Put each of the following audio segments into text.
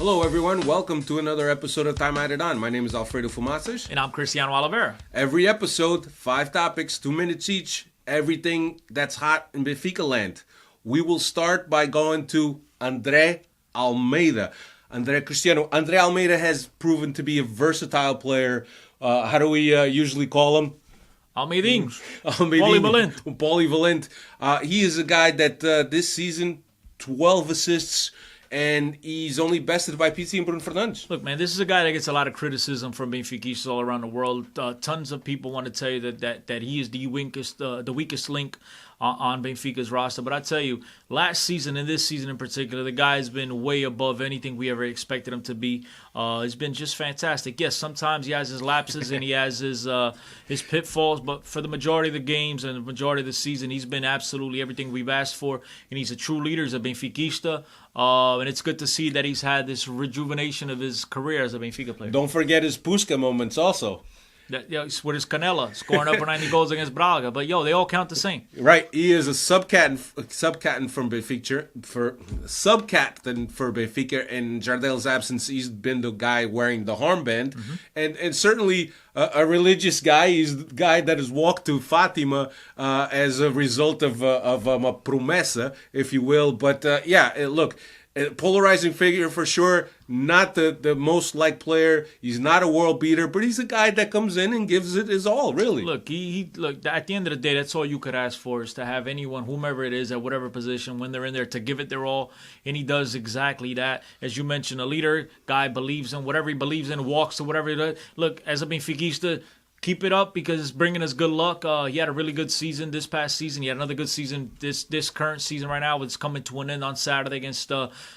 Hello, everyone. Welcome to another episode of Time Added On. My name is Alfredo Fumaces. And I'm Cristiano Oliveira. Every episode, 5 topics, 2 minutes each. Everything that's hot in Benfica land. We will start by going to Andre Almeida. Andre Almeida has proven to be a versatile player. How do we usually call him? Almeidinho. Polyvalent. He is a guy that this season, 12 assists, and he's only bested by PC and Bruno Fernandes. Look, man, this is a guy that gets a lot of criticism from Benfiquistas all around the world. Tons of people want to tell you that he is the weakest link on Benfica's roster. But I tell you, last season and this season in particular, the guy has been way above anything we ever expected him to be. He's been just fantastic. Yes, sometimes he has his lapses and he has his pitfalls, but for the majority of the games and the majority of the season, he's been absolutely everything we've asked for, and he's a true leader. He's a Benfiquista, and it's good to see that he's had this rejuvenation of his career as a Benfica player. Don't forget his Puskas moments also. With his Canela, scoring over 90 goals against Braga. But, they all count the same. Right. He is a sub-captain from Benfica. Sub-captain for Benfica. In Jardel's absence, he's been the guy wearing the armband. Mm-hmm. And certainly a religious guy. He's the guy that has walked to Fatima as a result of a promessa, if you will. But, look, a polarizing figure for sure. Not the most liked player. He's not a world beater, but he's a guy that comes in and gives it his all, really. Look, look. At the end of the day, that's all you could ask for, is to have anyone, whomever it is, at whatever position, when they're in there, to give it their all. And he does exactly that. As you mentioned, a leader, guy believes in whatever he believes in, walks to whatever he does. Look, as a Benfiquista, keep it up because it's bringing us good luck. He had a really good season this past season. He had another good season this current season right now. It's coming to an end on Saturday against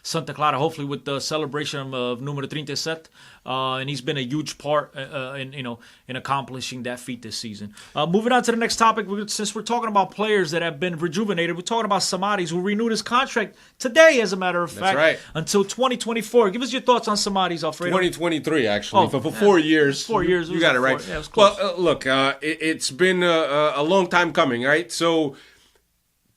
Santa Clara, hopefully with the celebration of numero 37. And he's been a huge part in accomplishing that feat this season. Moving on to the next topic, since we're talking about players that have been rejuvenated, we're talking about Samaris, who renewed his contract today, as a matter of fact. That's right. Until 2024. Give us your thoughts on Samaris, Alfredo. 2023, actually. For 4 years. 4 years. You got it right. Yeah, it was close. Well, look, it's been a long time coming, right? So,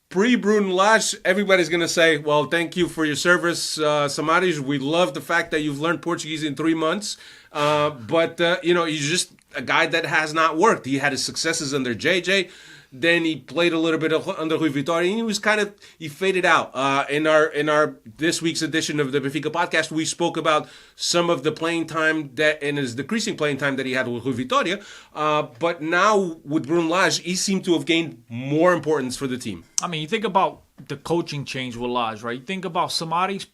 pre-Bruno Lage, everybody's going to say, well, thank you for your service, Samaris. We love the fact that you've learned Portuguese in 3 months. But he's just a guy that has not worked. He had his successes under JJ. Then he played a little bit under Rui Vitória, and he faded out. In our this week's edition of the Benfica podcast, we spoke about some of the playing time and his decreasing playing time that he had with Rui Vitória. But now with Bruno Lage, he seemed to have gained more importance for the team. I mean, you think about the coaching change with Lage, right? You think about Samaris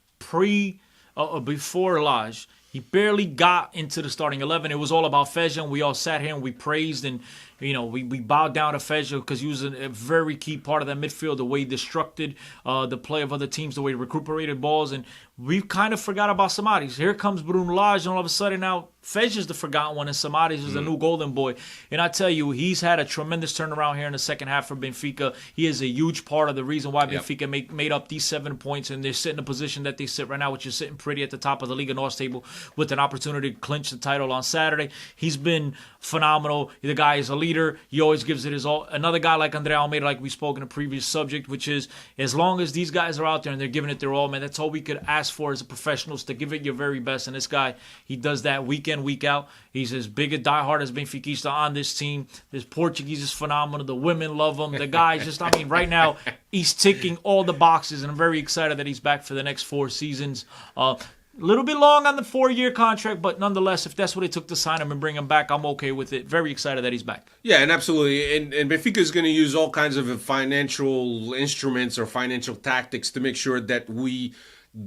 before Lage. He barely got into the starting 11. It was all about Feja, and we all sat here and we praised and we bowed down to Feja because he was a very key part of that midfield, the way he destructed the play of other teams, the way he recuperated balls, and we kind of forgot about Samaris. Here comes Bruno Lage, and all of a sudden now Feja's the forgotten one, and Samaris is the new golden boy. And I tell you, he's had a tremendous turnaround here in the second half for Benfica. He is a huge part of the reason why Benfica made up these 7 points, and they're sitting in the position that they sit right now, which is sitting pretty at the top of the Liga North table with an opportunity to clinch the title on Saturday. He's been phenomenal. The guy is a leader. He always gives it his all. Another guy like Andre Almeida, like we spoke in a previous subject, which is as long as these guys are out there and they're giving it their all, man, that's all we could ask for as a professionals, to give it your very best. And this guy, he does that week in, week out. He's as big a diehard as Benfiquista on this team. This Portuguese is phenomenal. The women love him. The guy right now, he's ticking all the boxes, and I'm very excited that he's back for the next 4 seasons. A little bit long on the 4-year contract, but nonetheless, if that's what it took to sign him and bring him back, I'm okay with it. Very excited that he's back. Yeah, and absolutely. And Benfica is going to use all kinds of financial instruments or financial tactics to make sure that we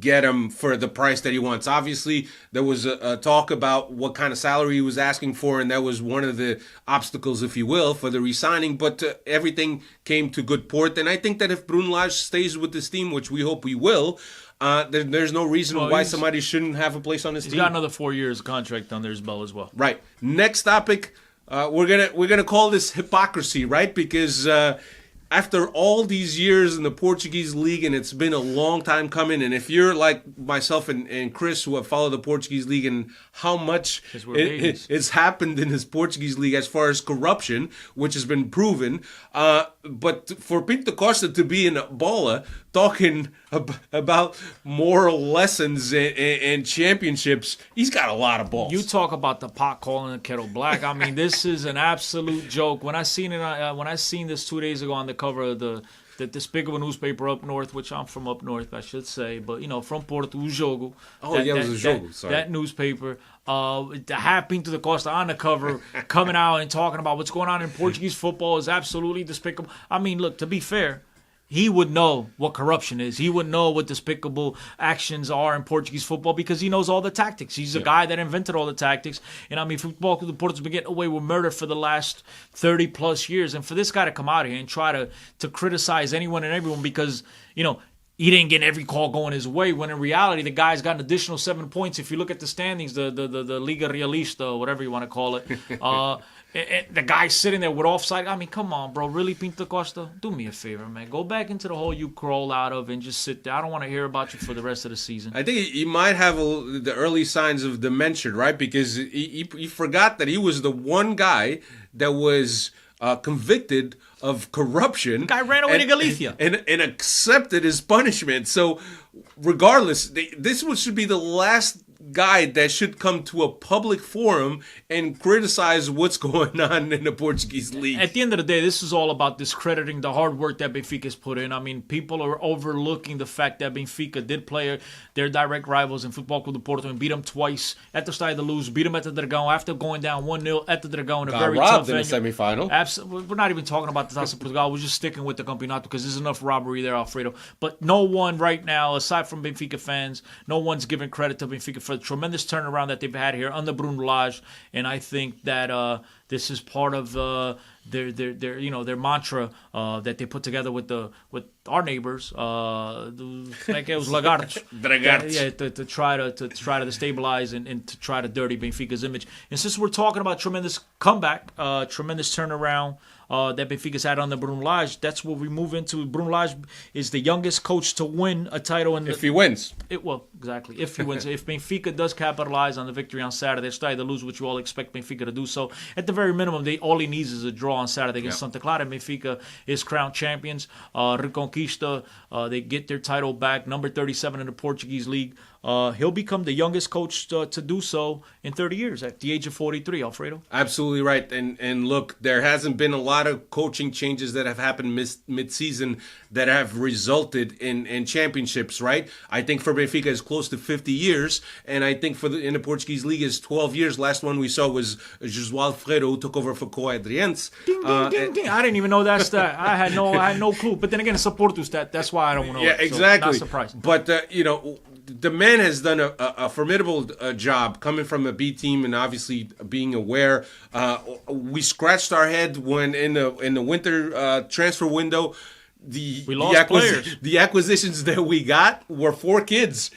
get him for the price that he wants. Obviously, there was a talk about what kind of salary he was asking for, and that was one of the obstacles, if you will, for the re-signing. But everything came to good port. And I think that if Bruno Lage stays with this team, which we hope he will, there's no reason why somebody shouldn't have a place on this team. He's got another 4 years contract under his belt as well. Right. Next topic, we're gonna call this hypocrisy, right? Because after all these years in the Portuguese league, and it's been a long time coming, and if you're like myself and Chris, who have followed the Portuguese league and how much it's happened in this Portuguese league as far as corruption, which has been proven, but for Pinto Costa to be in a bola, talking about moral lessons and championships, he's got a lot of balls. You talk about the pot calling the kettle black. I mean, this is an absolute joke. When I seen this 2 days ago on the cover of the despicable newspaper up north, which I'm from up north, I should say, but from Porto, o Jogo. It was a Jogo. Sorry. That newspaper, the half Pinto da Costa on the cover, coming out and talking about what's going on in Portuguese football is absolutely despicable. I mean, look, to be fair, he would know what corruption is. He would know what despicable actions are in Portuguese football because he knows all the tactics. He's the guy that invented all the tactics. And I mean, Football Club de Porto's been getting away with murder for the last 30 plus years. And for this guy to come out here and try to criticize anyone and everyone because, he didn't get every call going his way, when in reality, the guy's got an additional 7 points. If you look at the standings, the Liga Realista, whatever you want to call it, the guy's sitting there with offside. I mean, come on, bro. Really, Pinto Costa? Do me a favor, man. Go back into the hole you crawled out of and just sit there. I don't want to hear about you for the rest of the season. I think he might have the early signs of dementia, right? Because he forgot that he was the one guy that was convicted of corruption. The guy ran away to Galicia. And accepted his punishment. So regardless, this should be the last guy that should come to a public forum and criticize what's going on in the Portuguese league. At the end of the day, this is all about discrediting the hard work that Benfica's put in. I mean, people are overlooking the fact that Benfica did play their direct rivals in Football Club de Porto and beat them twice at the Estádio da Luz, beat them at the Dragão after going down 1-0 at the Dragão in a very tough venue. In the semifinal. Absolutely. We're not even talking about the Taça Portugal. We're just sticking with the Campeonato because there's enough robbery there, Alfredo. But no one right now, aside from Benfica fans, no one's giving credit to Benfica for the tremendous turnaround that they've had here under Bruno Lage, and I think that this is part of their mantra that they put together with our neighbors, like it was Lagartos, to try to destabilize and to try to dirty Benfica's image. And since we're talking about tremendous comeback, tremendous turnaround that Benfica's had under Bruno Lage, that's what we move into. Bruno Lage is the youngest coach to win a title. If he wins. Exactly. If he wins. If Benfica does capitalize on the victory on Saturday, Estádio da Luz, which you all expect Benfica to do so, at the very minimum, all he needs is a draw on Saturday against Santa Clara. Benfica is crowned champions. Reconquista, they get their title back, number 37 in the Portuguese league. He'll become the youngest coach to do so in 30 years at the age of 43, Alfredo. Absolutely right. And look, there hasn't been a lot of coaching changes that have happened mid-season that have resulted in championships, right? I think for Benfica it's close to 50 years, and I think in the Portuguese league is 12 years. Last one we saw was Josué Alfredo, who took over for Coadriense. Ding, ding, ding. I didn't even know that stat. I had no clue. But then again, it's a Porto stat. That's why I don't know. Yeah, exactly. So not surprising. But the man has done a formidable job coming from a B team and obviously being aware. We scratched our head when in the winter transfer window, we lost players. The acquisitions that we got were four kids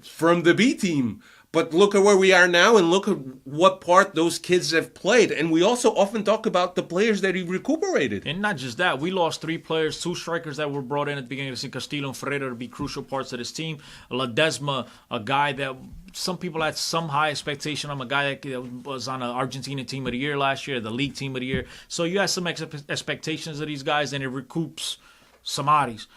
from the B team. But look at where we are now and look at what part those kids have played. And we also often talk about the players that he recuperated. And not just that. We lost 3 players, 2 strikers that were brought in at the beginning of the season, Castillo and Ferreira, to be crucial parts of this team. Ledesma, a guy that some people had some high expectation of, a guy that was on the Argentina team of the year last year, the league team of the year. So you have some expectations of these guys, and it recoups Samaris,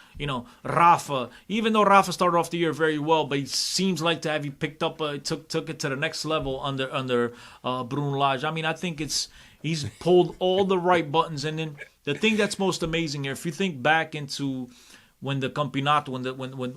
Rafa. Even though Rafa started off the year very well, but he seems like to have picked up, took it to the next level under Bruno Lage. I mean, I think he's pulled all the right buttons. And then the thing that's most amazing here, if you think back into when the Campeonato,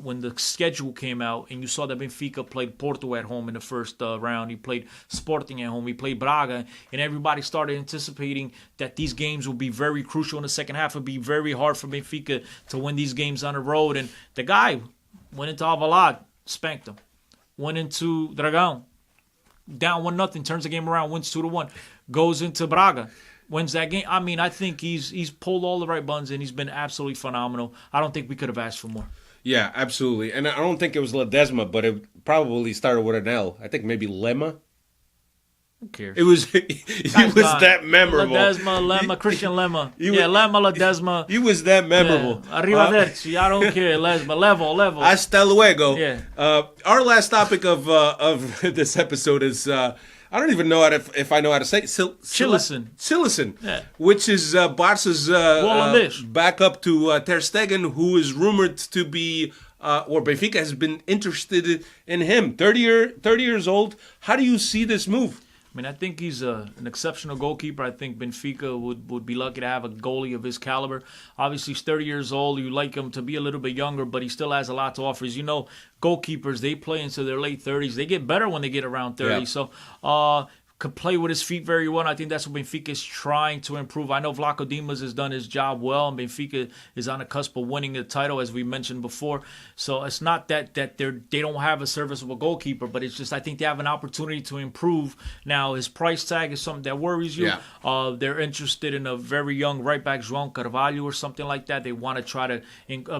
when the schedule came out, and you saw that Benfica played Porto at home in the first round, he played Sporting at home, he played Braga, and everybody started anticipating that these games would be very crucial in the second half. It would be very hard for Benfica to win these games on the road. And the guy went into Alvalade, spanked him. Went into Dragão, down 1-0, turns the game around, wins 2-1. Goes into Braga, wins that game. I mean, I think he's pulled all the right buttons, and he's been absolutely phenomenal. I don't think we could have asked for more. Yeah, absolutely. And I don't think it was Ledesma, but it probably started with an L. I think maybe Lema. Who cares? It was that memorable. Lemma, Christian Lemma. Lemma, Ledesma. He was that memorable. Yeah. Arrivederci. I don't care. Lesma. Level. Hasta luego. Yeah. Our last topic of this episode is I don't even know if I know how to say it. Cillissen, Yeah. which is Barca's Holandês. backup to Ter Stegen, who is rumored to be, or Benfica has been interested in him. 30 years old. How do you see this move? I mean, I think he's an exceptional goalkeeper. I think Benfica would be lucky to have a goalie of his caliber. Obviously, he's 30 years old. You like him to be a little bit younger, but he still has a lot to offer. As you know, goalkeepers, they play into their late 30s. They get better when they get around 30. Yeah. So, could play with his feet very well. I think that's what Benfica is trying to improve. I know Vlaco Dimas has done his job well, and Benfica is on the cusp of winning the title, as we mentioned before. So it's not that they don't have a serviceable goalkeeper, but it's just I think they have an opportunity to improve. Now, his price tag is something that worries you. Yeah. They're interested in a very young right back, João Carvalho, or something like that. They want to try to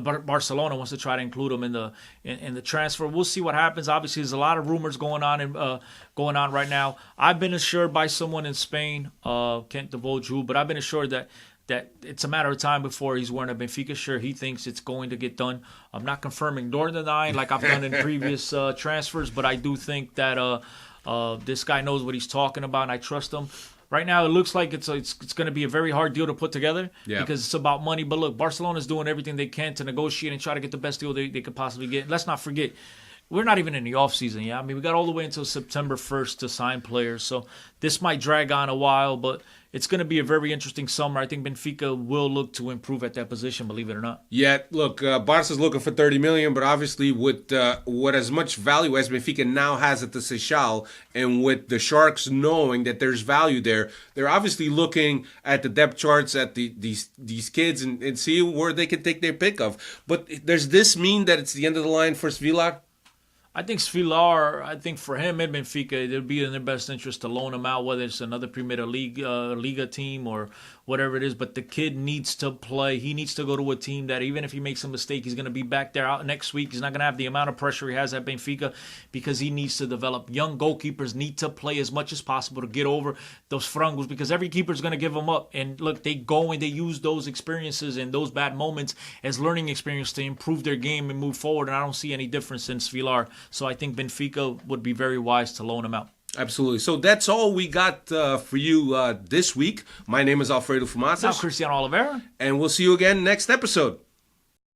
Barcelona wants to try to include him in the transfer. We'll see what happens. Obviously, there's a lot of rumors going on right now. I've been assured by someone in Spain, can't divulge who, but I've been assured that it's a matter of time before he's wearing a Benfica shirt. He thinks it's going to get done. I'm not confirming nor denying like I've done in previous transfers, but I do think that this guy knows what he's talking about, and I trust him. Right now, it looks like it's going to be a very hard deal to put together because it's about money. But look, Barcelona's doing everything they can to negotiate and try to get the best deal they could possibly get. Let's not forget, we're not even in the offseason yet. I mean, we got all the way until September 1st to sign players. So this might drag on a while, but it's going to be a very interesting summer. I think Benfica will look to improve at that position, believe it or not. Yeah, look, Barca's looking for 30 million, but obviously with as much value as Benfica now has at the Seixal, and with the Sharks knowing that there's value there, they're obviously looking at the depth charts at these kids and see where they can take their pick of. But does this mean that it's the end of the line for Svilar? I think Svilar, I think for him and Benfica, it would be in their best interest to loan him out, whether it's another Primeira Liga team or whatever it is. But the kid needs to play. He needs to go to a team that even if he makes a mistake, he's going to be back there out next week. He's not going to have the amount of pressure he has at Benfica because he needs to develop. Young goalkeepers need to play as much as possible to get over those frangos because every keeper is going to give them up. And look, they go and they use those experiences and those bad moments as learning experience to improve their game and move forward. And I don't see any difference in Svilar. So I think Benfica would be very wise to loan him out. Absolutely. So that's all we got for you this week. My name is Alfredo Fumaças. Now Cristiano Oliveira. And we'll see you again next episode.